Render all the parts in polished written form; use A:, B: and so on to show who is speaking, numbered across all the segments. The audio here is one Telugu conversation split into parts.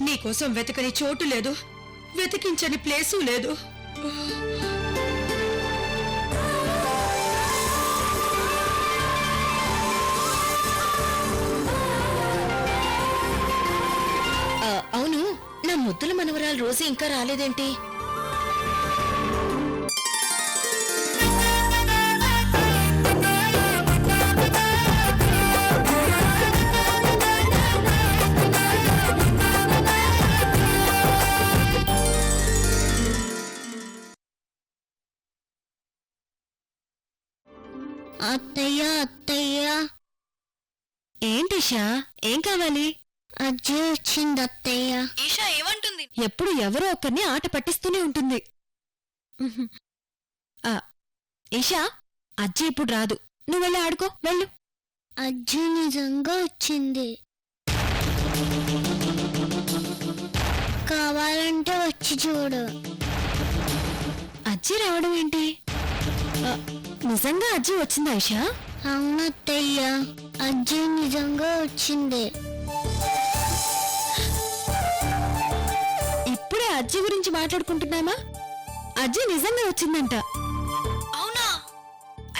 A: నీకోసం వెతకని చోటు లేదు, వెతికించని ప్లేసు లేదు.
B: అవును, నా ముద్దుల మనవరాలు రోజు ఇంకా రాలేదేంటి?
C: అత్తయ్య అత్తయ్య.
A: ఏంటిషా, ఏం కావాలి?
C: అజ్జి వచ్చింది అత్తయ్య.
A: ఈషా ఏమంటుంది? ఎప్పుడు ఎవరో ఒకరిని ఆట పట్టిస్తూనే ఉంటుంది. ఈషా, అజ్జి ఇప్పుడు రాదు, నువ్వు వెళ్ళి ఆడుకో, వెళ్ళు.
C: అజ్జి నిజంగా వచ్చింది. కావాలంటే వచ్చి చూడు.
A: అజ్జి రావడం ఏంటి? నిజంగా అజ్జి వచ్చిందా ఈషా?
C: అవునత్తయ్య, అజ్జి నిజంగా వచ్చింది.
A: ఇప్పుడే అజ్జి గురించి మాట్లాడుకుంటున్నామా? అజ్జి నిజంగా వచ్చిందంట. అవునా?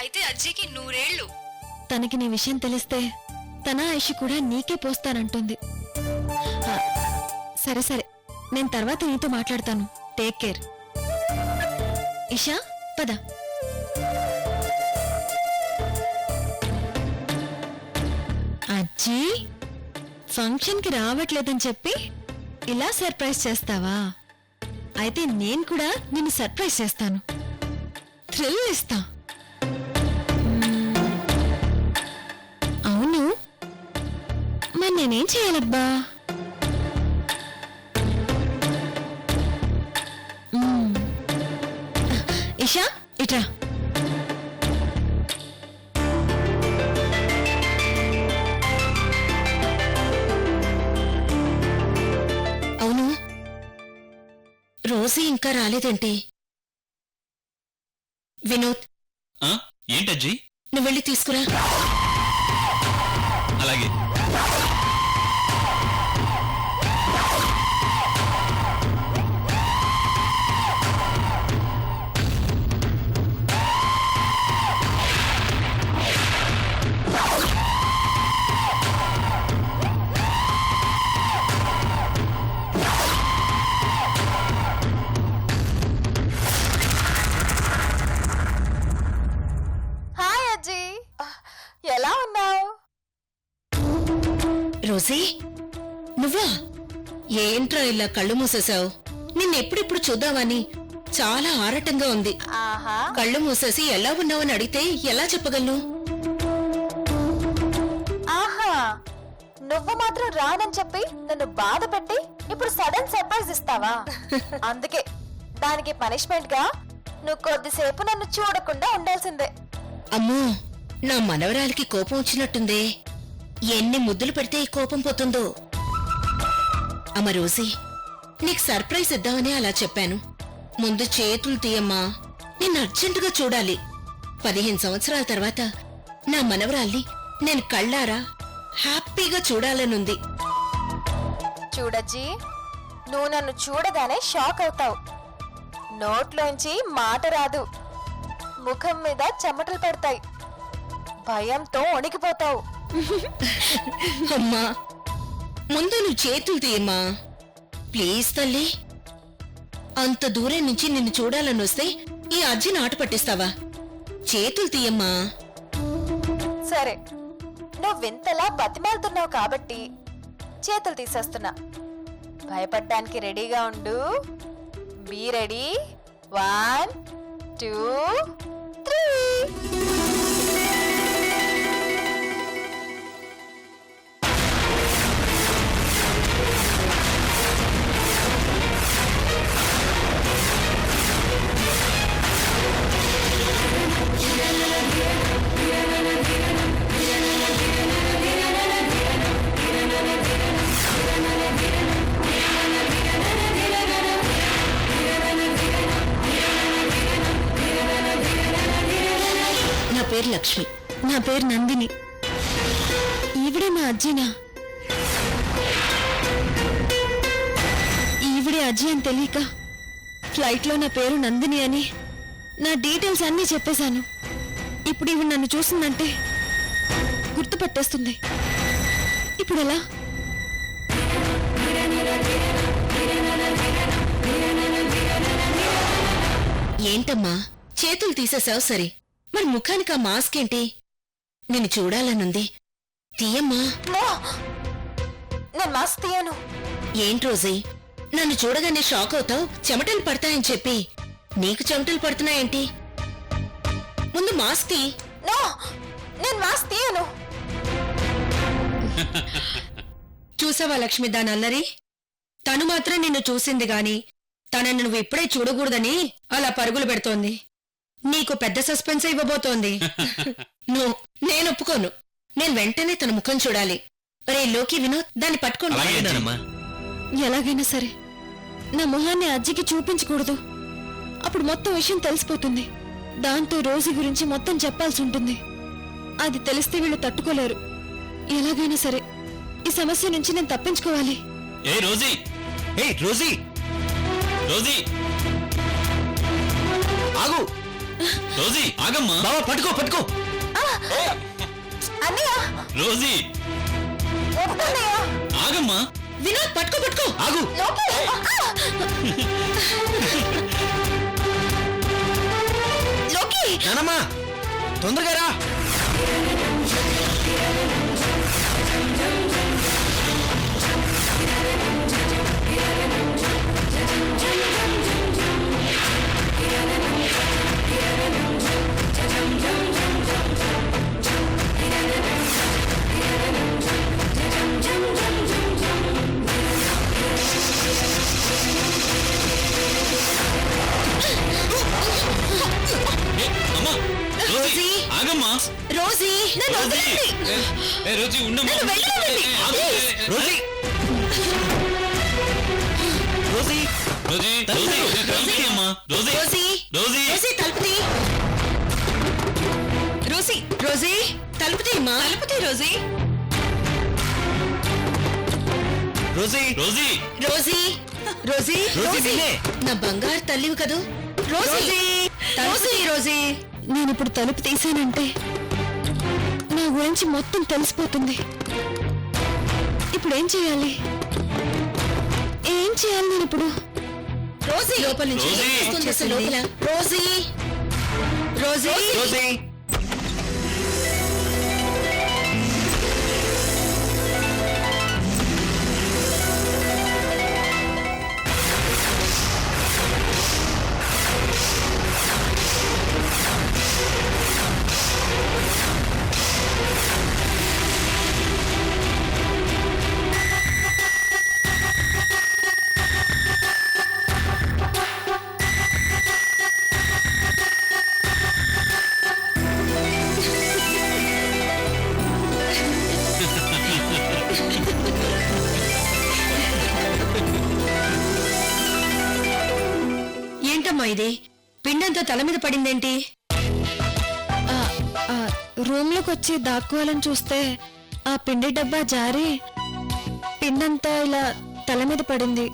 A: అయితే అజ్జికి 100 ఏళ్ళు. తనకి నీ విషయం తెలిస్తే తన ఐషి కూడా నీకే పోస్తానంటుంది. సరే సరే, నేను తర్వాత నీతో మాట్లాడతాను. Take care. ఇషా, పద. అజ్జి ఫంక్షన్కి రావట్లేదని చెప్పి ఇలా సర్ప్రైజ్ చేస్తావా? అయితే నేను కూడా నిన్ను సర్ప్రైజ్ చేస్తాను, థ్రిల్ ఇస్తా. అవును, మరి నేనేం చేయాలబ్బా? ఇషా, ఇట్రా.
B: అవును, రోజీ ఇంకా రాలేదేంటి? వినోద్,
D: ఏంటజ్జీ?
B: నువ్వు వెళ్ళి తీసుకురా.
D: అలాగే.
E: ఎలా ఉన్నావు?
B: రోజీ, నువ్వా? ఏంట్రా ఇలా కళ్ళు మూసేశావు? నిన్నెప్పుడిప్పుడు చూద్దామని చాలా ఆరాటంగా ఉంది.
E: ఆహా,
B: కళ్ళు మూసేసి ఎలా ఉన్నావని అడిగితే ఎలా చెప్పగలను?
E: ఆహా, నువ్వు మాత్రం రానని చెప్పి నన్ను బాధ పెట్టి ఇప్పుడు సడన్ సర్ప్రైజ్ ఇస్తావా? అందుకే దానికి పనిష్మెంట్ గా నువ్వు కొద్దిసేపు నన్ను చూడకుండా ఉండాల్సిందే.
B: అమ్మో, నా మనవరాలికి కోపం వచ్చినట్టుందే. ఎన్ని ముద్దులు పెడితే ఈ కోపం పోతుందో. అమ్మ రోజీ, నీకు సర్ప్రైజ్ ఇద్దామని అలా చెప్పాను. ముందు చేతులు తీయమ్మా, నేను అర్జెంటుగా చూడాలి. 15 సంవత్సరాల తర్వాత నా మనవరాల్ని నేను కళ్ళారా హ్యాపీగా చూడాలనుంది.
E: చూడజ్జీ, నువ్వు నన్ను చూడగానే షాక్ అవుతావు. నోట్లోంచి మాట రాదు, ముఖం మీద చెమటలు పడతాయి, భయంతో వణికిపోతావు.
B: అమ్మా, ముందు నువ్వు చేతులు తీయమ్మా ప్లీజ్ తల్లి. అంత దూరం నుంచి నిన్ను చూడాలని వస్తే ఈ అజ్జిని ఆట పట్టిస్తావా? చేతులు తీయమ్మా.
E: సరే, నువ్వింతలా బతిమాలుతున్నావు కాబట్టి చేతులు తీసేస్తున్నా. భయపడ్డానికి రెడీగా ఉండు. Be ready. 1 2 3.
B: నా పేరు లక్ష్మి.
A: నా పేరు నందిని. ఈవిడే మా అజ్జినా? అజ్జి అని తెలియక ఫ్లైట్లో నా పేరు నందిని అని నా డీటెయిల్స్ అన్నీ చెప్పేశాను. ఇప్పుడు ఇవి నన్ను చూసిందంటే గుర్తుపట్టేస్తుంది. ఇప్పుడు ఎలా?
B: ఏంటమ్మా చేతులు తీసేసావు సరే, మరి ముఖానికి ఆ మాస్క్ ఏంటి? నిన్ను చూడాలనుంది, తీయమ్మా.
E: నో, నేను మాస్క్ తీయను.
B: ఏంటి రోజీ, నన్ను చూడగానే షాక్ అవుతావు, చెమటలు పడతాయని చెప్పి నీకు చెమటలు పడుతున్నాయేంటి? ముందు మాస్క్ తీ.
E: నో, నేను మాస్క్ తీయను.
F: చూసావా లక్ష్మి దానల్లరి? తను మాత్రం నిన్ను చూసింది గాని తనని నువ్వు ఇప్పుడే చూడకూడదని అలా పరుగులు పెడుతోంది. నీకు పెద్ద సస్పెన్స్ ఇవ్వబోతోంది.
B: నేను ఒప్పుకోను. నేను వెంటనే తన ముఖం చూడాలి. రే లోకి వినోద్, దాన్ని పట్టుకోండి.
D: అలాగే నానమ్మా.
A: ఎలాగైనా సరే నా మొహాన్ని అజ్జికి చూపించకూడదు. అప్పుడు మొత్తం విషయం తెలిసిపోతుంది. దాంతో రోజీ గురించి మొత్తం చెప్పాల్సి ఉంటుంది. అది తెలిస్తే వీళ్ళు తట్టుకోలేరు. ఎలాగైనా సరే ఈ సమస్య నుంచి నేను తప్పించుకోవాలి.
D: ఏ రోజీ, ఏ రోజీ, రోజీ ఆగు. రోజీ ఆగమ్మా. బావా పట్టుకో పట్టుకో.
E: అన్నయ్య,
D: రోజీ
E: వద్దన్నయ్య.
D: ఆగమ్మా.
B: వినోద్ పట్టుకో పట్టుకో.
D: ఆగు.
E: లోకి.
B: లోకి
G: నానమ్మా తొందరగా రా.
D: ఏ, అమ్మా. Rosie
B: Rosie.
D: ఆగమ్మా.
B: రోజీ నన్ను
D: రోజీ.
B: వదలండి.
D: ఏ రోజీ ఉండమ్మా.
B: నన్ను వెళ్ళనివ్వండి.
D: ఏ, ఆగు.
G: Rosie Rosie
D: Rosie, Rosie, Rosie అమ్మా. Rosie,
B: Rosie
D: Rosie.
B: రోజీ తలుపుతీ.
F: రోసి రోజీ
B: తలుపుతీ అమ్మా.
F: తలుపుతీ Rosie.
G: Rosie
D: Rosie,
B: Rosie
F: Rosie
G: Rosie నిన్నే.
B: నా బంగారు తల్లివి కదూ. రోజీ
F: తలుపుతీ రోజీ.
A: నేనిప్పుడు తలుపు తీసానంటే నా గురించి మొత్తం తెలిసిపోతుంది. ఇప్పుడు ఏం చేయాలి? ఏం చేయాలి నేను ఇప్పుడు?
B: రోజీ లోపల నుంచి
D: రోజీ.
B: ఏం వస్తుంది అసలు లోపల? రోజీ
F: రోజీ
G: రోజీ
F: ఏంటమ్మా ఇది? పిండంతా తల మీద పడిందేంటి?
A: రూమ్ లోకి వచ్చి దాక్కోవాలని చూస్తే ఆ పిండి డబ్బా జారి పిండంతా ఇలా తల మీద పడింది.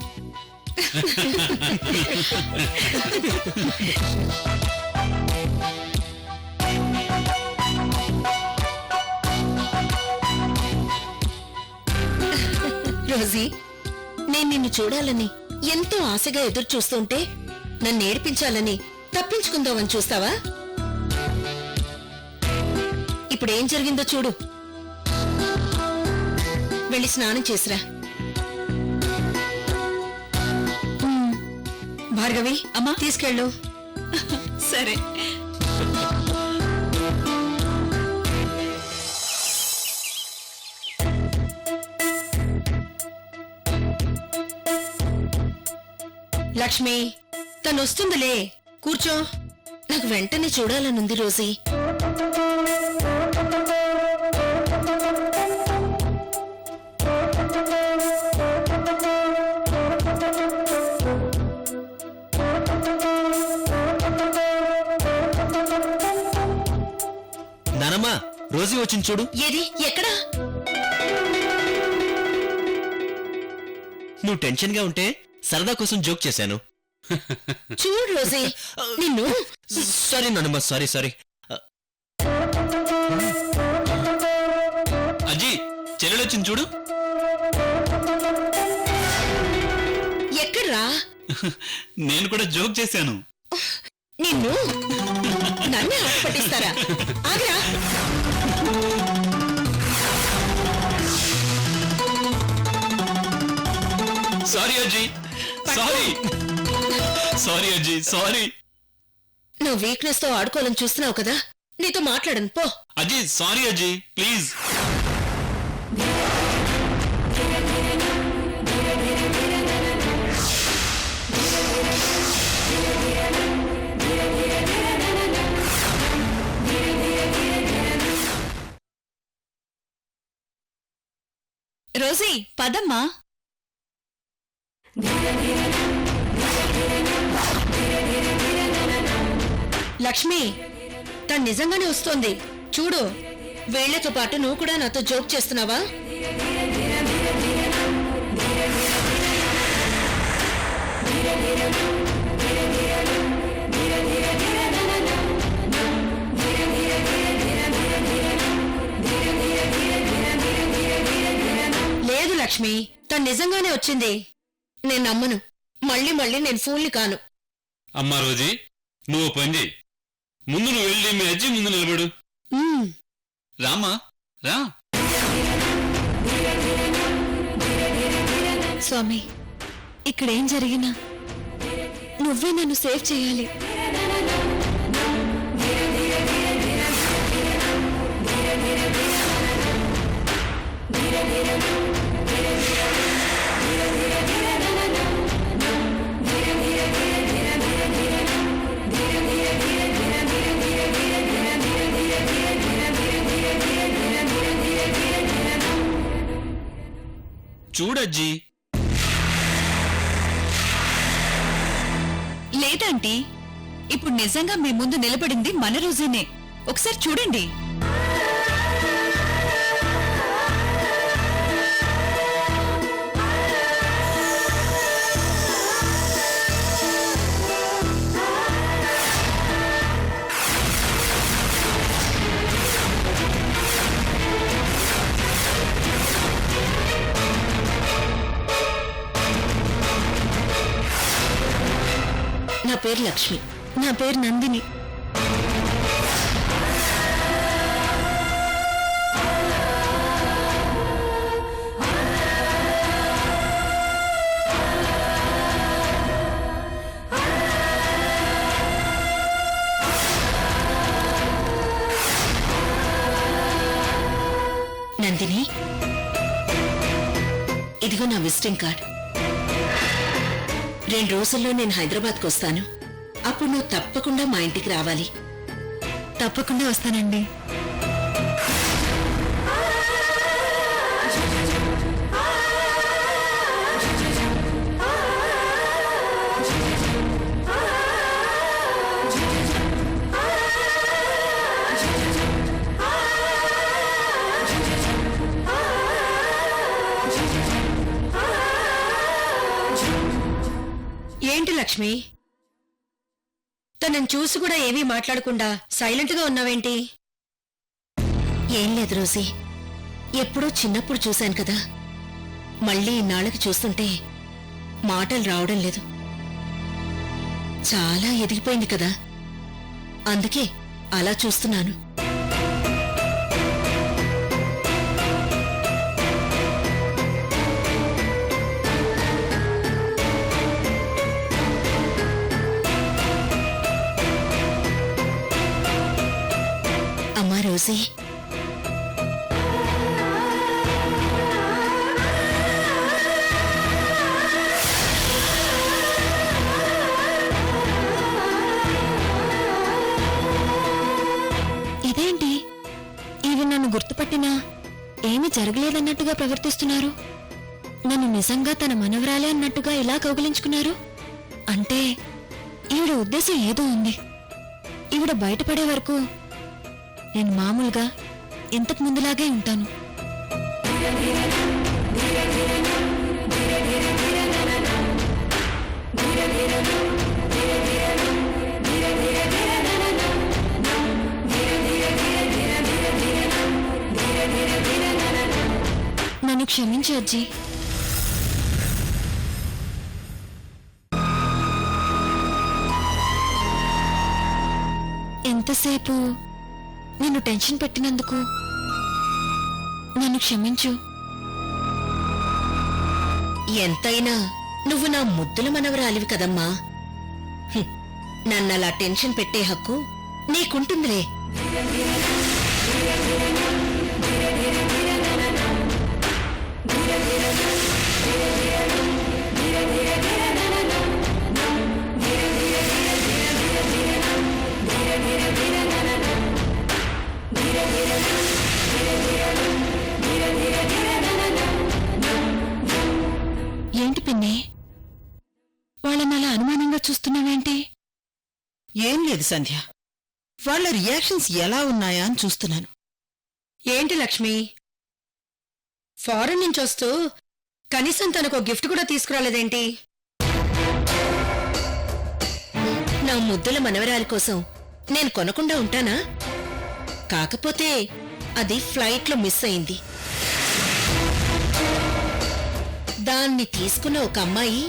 B: రోజీ, నేను నిన్ను చూడాలని ఎంతో ఆశగా ఎదురు చూస్తుంటే నన్ను ఏడిపించాలని తప్పించుకుందామని చూస్తావా? ఇప్పుడేం జరిగిందో చూడు. వెళ్ళి స్నానం చేసిరా.
F: భార్గవి అమ్మా తీసుకెళ్ళు.
A: సరే.
F: లక్ష్మి తను వస్తుందిలే, కూర్చో.
B: నాకు వెంటనే చూడాలనుంది రోజీ.
G: నానమ్మా రోజీ వచ్చింది చూడు.
B: ఏది? ఎక్కడా?
G: నువ్వు టెన్షన్ గా ఉంటే సరదా కోసం జోక్ చేశాను.
B: చూడు రోజీ, నిన్ను
G: సారీ నానమ్మ, సారీ సారీ.
D: అజ్జి చెల్లెలొచ్చింది చూడు.
B: ఎక్కడ్రా?
D: నేను కూడా జోక్ చేశాను.
B: నిన్ను నన్నే ఆట పట్టిస్తారా? ఆగ్రా.
D: సారీ అజ్జి, సారీ సారీ అజ్జి, సారీ.
B: నువ్వు వీక్నెస్ తో ఆడుకోవాలని చూస్తున్నావు కదా, నీతో మాట్లాడను పో.
D: అజ్జి సారీ అజ్జి, ప్లీజ్.
A: రోజీ పదమ్మా.
F: లక్ష్మి, తను నిజంగానే వస్తోంది చూడు.
B: వీళ్లతో పాటు నువ్వు కూడా నాతో జోక్ చేస్తున్నావా?
F: లేదు లక్ష్మి, తను నిజంగానే వచ్చింది.
B: నేను నమ్మను. మళ్ళీ మళ్ళీ నేను ఫూల్ని కాను.
D: అమ్మా రోజీ, నువ్వు పని చేయి. ముందు నువ్వు వెళ్ళి మీ అజ్జి ముందు నిలబడు.
F: ఉమ్,
D: రామా రా.
A: స్వామి, ఇక్కడేం జరిగినా నువ్వే నన్ను సేవ్ చేయాలి.
D: చూడజ్జి.
A: లేదంటీ, ఇప్పుడు నిజంగా మీ ముందు నిలబడింది మన రోజీనే. ఒకసారి చూడండి.
B: నా పేరు లక్ష్మి.
A: నా పేరు నందిని.
B: నందిని, ఇదిగో నా విజిటింగ్ కార్డ్. 2 రోజుల్లో నేను హైదరాబాద్కు వస్తాను. అప్పుడు నువ్వు తప్పకుండా మా ఇంటికి రావాలి.
A: తప్పకుండా వస్తానండి.
F: ఏంటి లక్ష్మి, తనని చూసి కూడా ఏమీ మాట్లాడకుండా సైలెంట్గా ఉన్నావేంటి?
B: ఏం లేదు రోజీ, ఎప్పుడో చిన్నప్పుడు చూశాను కదా, మళ్ళీ ఇన్నాళ్ళకి చూస్తుంటే మాటలు రావడం లేదు. చాలా ఎదిగిపోయింది కదా, అందుకే అలా చూస్తున్నాను. అమ్మా రోజీ,
A: ఇదేంటి, ఈవి నన్ను గుర్తుపట్టినా ఏమీ జరగలేదన్నట్టుగా ప్రవర్తిస్తున్నారు. నన్ను నిజంగా తన మనవరాలే అన్నట్టుగా ఇలా కౌగిలించుకున్నారు. అంటే ఈవిడ ఉద్దేశం ఏదో ఉంది. ఈవిడ బయటపడే వరకు నేను మామూలుగా ఇంతకు ముందులాగే ఉంటాను. నన్ను క్షమించు అజ్జీ. ఎంతసేపు నిన్ను టెన్షన్ పెట్టినందుకు నన్ను క్షమించు.
B: ఎంతైనా నువ్వు నా ముద్దుల మనవరాలివి కదమ్మా. నన్నలా టెన్షన్ పెట్టే హక్కు నీకుంటుందిలే.
A: ఏంటి పిన్ని, వాళ్ళని అలా అనుమానంగా చూస్తున్నావేంటి?
H: ఏం లేదు సంధ్య, వాళ్ళ రియాక్షన్స్ ఎలా ఉన్నాయా అని చూస్తున్నాను.
F: ఏంటి లక్ష్మి, ఫారెన్ నుంచి వస్తూ కనీసం తనకు గిఫ్ట్ కూడా తీసుకురాలేదేంటి?
B: నా ముద్దుల మనవరాలి కోసం నేను కొనకుండా ఉంటానా? కాకపోతే అది ఫ్లైట్లో మిస్ అయింది. దాన్ని తీసుకున్న ఒక అమ్మాయి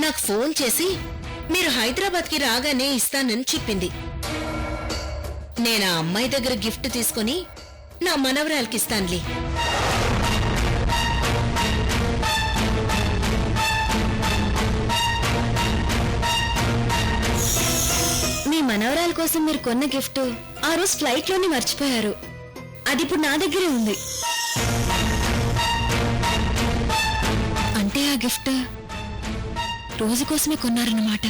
B: నాకు ఫోన్ చేసి మీరు హైదరాబాద్కి రాగానే ఇస్తానని చెప్పింది. నేను ఆ అమ్మాయి దగ్గర గిఫ్ట్ తీసుకుని నా మనవరాలకి ఇస్తానులే.
A: మీ మనవరాల కోసం మీరు కొన్న గిఫ్ట్ ఆ రోజు ఫ్లైట్ లోనే మర్చిపోయారు. అది ఇప్పుడు నా దగ్గరే ఉంది. అంటే ఆ గిఫ్ట్ రోజు కోసమే కొన్నారన్నమాట.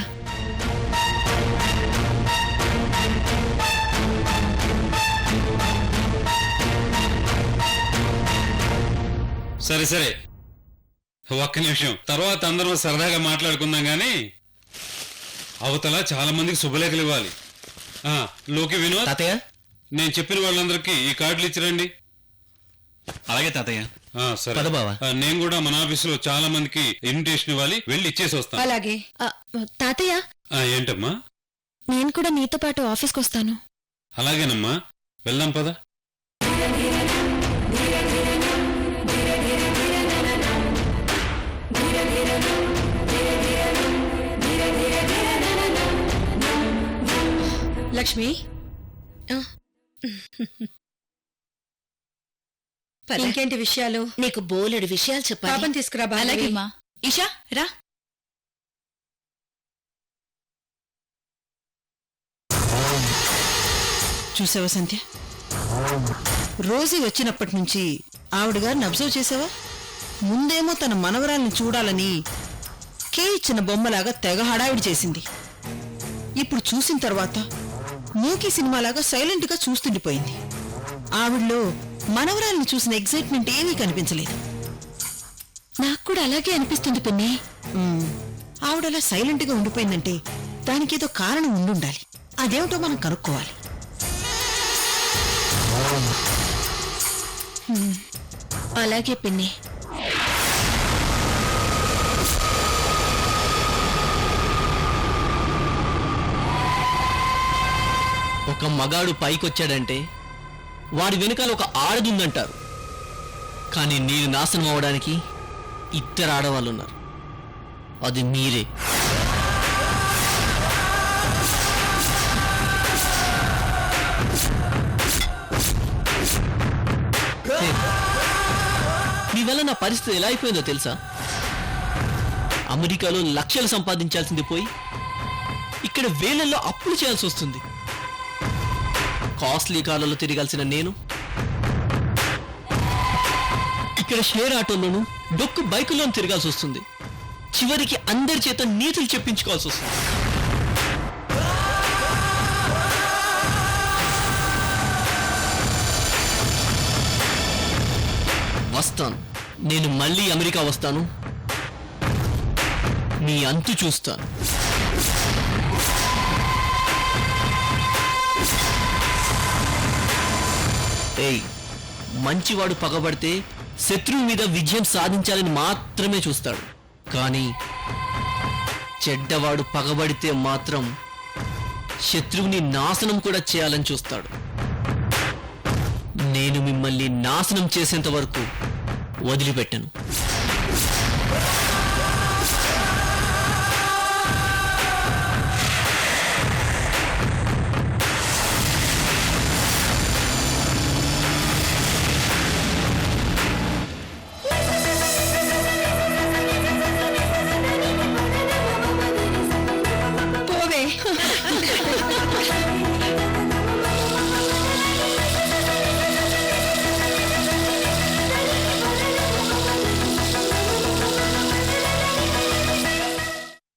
D: సరే సరే, ఒక్క నిమిషం, తర్వాత అందరం సరదాగా మాట్లాడుకుందాం గాని అవతల చాలా మందికి శుభలేఖలు ఇవ్వాలి. లోకి వినోద్,
G: తాతయ్య.
D: నేను చెప్పిన వాళ్ళందరికీ ఈ కార్డులు ఇచ్చిరండి.
G: అలాగే తాతయ్య.
D: సరే.
G: పద బావ.
D: నేను కూడా మన ఆఫీసులో చాలా మందికి ఇన్విటేషన్ ఇవ్వాలి, వెళ్ళి ఇచ్చేసి వస్తాను.
F: అలాగే.
A: తాతయ్య,
D: ఏంటమ్మా?
A: నేను కూడా నీతో పాటు ఆఫీస్కి వస్తాను.
D: అలాగేనమ్మా, వెళ్దాం పద.
F: లక్ష్మి,
B: పద.
F: ఇంకేంటి విషయాలు?
B: నీకు బోలెడు విషయాలు చెప్పాలి.
F: పాపం తీసుకురా.
B: అలాగే
F: మా
B: ఇషా రా.
H: చూసావా సంధ్య, రోజీ వచ్చినప్పటి నుంచి ఆవిడ గారిని అబ్జర్వ్ చేసావా? ముందేమో తన మనవరాల్ని చూడాలని కే ఇచ్చిన బొమ్మలాగా తెగ హడావిడి చేసింది. ఇప్పుడు చూసిన తర్వాత మూకీ సినిమాలాగా సైలెంట్ గా చూస్తుండిపోయింది. ఆవిడలో మనవరాల్ని చూసిన ఎగ్జైట్మెంట్ ఏమీ కనిపించలేదు.
A: నాకు కూడా అలాగే అనిపిస్తుంది పిన్ని.
H: ఆవిడలా సైలెంట్ గా ఉండిపోయిందంటే దానికేదో కారణం ఉండుండాలి. అదేమిటో మనం కనుక్కోవాలి.
A: అలాగే పిన్ని.
G: ఒక మగాడు పైకొచ్చాడంటే వాడి వెనుకాల ఒక ఆడదుందంటారు. కానీ నేను నాశనం అవడానికి ఇద్దరు ఆడవాళ్ళున్నారు. అది మీరే. మీ వల్ల నా పరిస్థితి ఎలా అయిపోయిందో తెలుసా? అమెరికాలో లక్షలు సంపాదించాల్సింది పోయి ఇక్కడ వేలల్లో అప్పులు చేయాల్సి వస్తుంది. కాస్ట్లీ కార్లలో తిరగాల్సిన నేను ఇక్కడ షేర్ ఆటోలోనూ డొక్కు బైకుల్లోనూ తిరగాల్సి వస్తుంది. చివరికి అందరి చేత నీతులు చెప్పించుకోవాల్సి వస్తుంది. వస్తాను, నేను మళ్ళీ అమెరికా వస్తాను. మీ అంతు చూస్తాను. ఏయ్, మంచివాడు పగబడితే శత్రువు మీద విజయం సాధించాలని మాత్రమే చూస్తాడు. కానీ చెడ్డవాడు పగబడితే మాత్రం శత్రువుని నాశనం కూడా చేయాలని చూస్తాడు. నేను మిమ్మల్ని నాశనం చేసేంత వరకు వదిలిపెట్టను